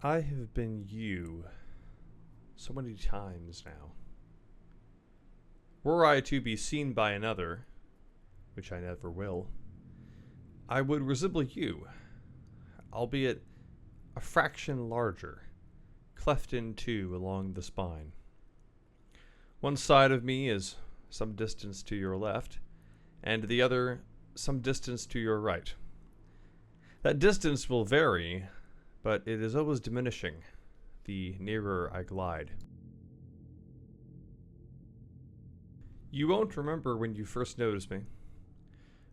I have been you so many times now. Were I to be seen by another, which I never will, I would resemble you, albeit a fraction larger, cleft in two along the spine. One side of me is some distance to your left, and the other some distance to your right. That distance will vary, but it is always diminishing the nearer I glide. You won't remember when you first noticed me,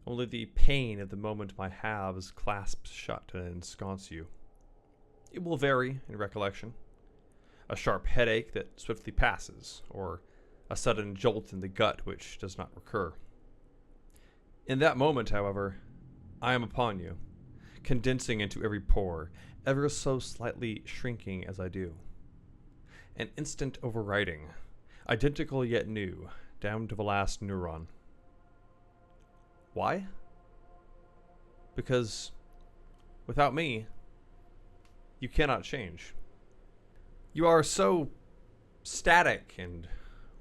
only the pain of the moment my halves clasp shut and ensconce you. It will vary in recollection. A sharp headache that swiftly passes, or a sudden jolt in the gut which does not recur. In that moment, however, I am upon you, condensing into every pore, ever so slightly shrinking as I do. An instant overriding, identical yet new, down to the last neuron. Why? Because without me, you cannot change. You are so static and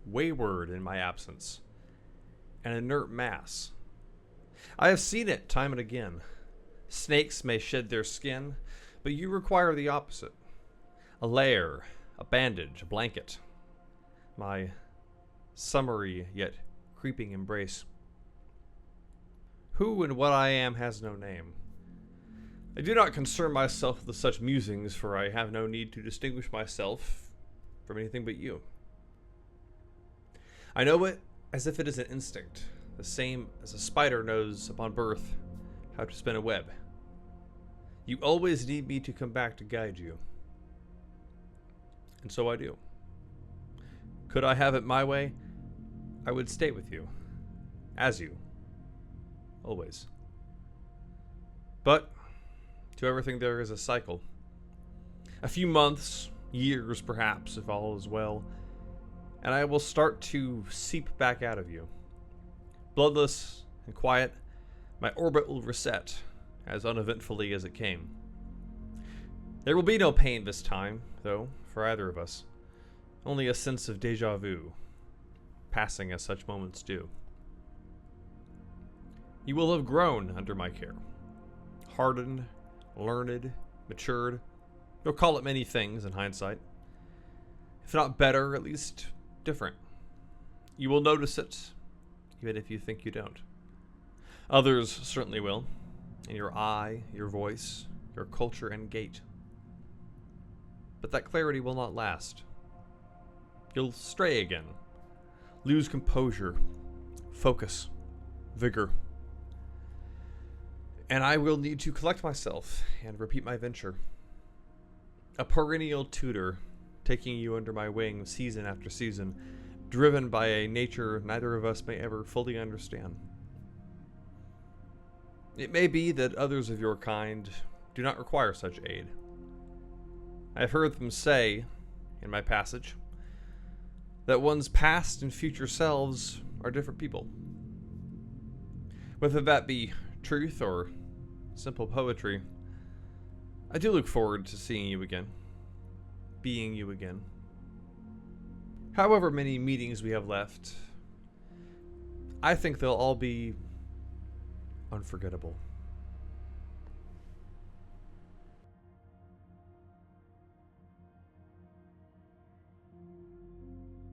wayward in my absence, an inert mass. I have seen it time and again. Snakes may shed their skin, but you require the opposite. A layer, a bandage, a blanket. My summary yet creeping embrace. Who and what I am has no name. I do not concern myself with such musings, for I have no need to distinguish myself from anything but you. I know it as if it is an instinct, the same as a spider knows upon birth how to spin a web. You always need me to come back to guide you. And so I do. Could I have it my way, I would stay with you. As you. Always. But to everything there is a cycle. A few months, years perhaps, if all is well, and I will start to seep back out of you. Bloodless and quiet, my orbit will reset, as uneventfully as it came. There will be no pain this time, though, for either of us. Only a sense of deja vu, passing as such moments do. You will have grown under my care. Hardened, learned, matured. You'll call it many things in hindsight. If not better, at least different. You will notice it, even if you think you don't. Others certainly will, in your eye, your voice, your culture and gait. But that clarity will not last. You'll stray again, lose composure, focus, vigor. And I will need to collect myself and repeat my venture. A perennial tutor, taking you under my wing season after season, driven by a nature neither of us may ever fully understand. It may be that others of your kind do not require such aid. I have heard them say, in my passage, that one's past and future selves are different people. Whether that be truth or simple poetry, I do look forward to seeing you again, being you again. However many meetings we have left, I think they'll all be unforgettable.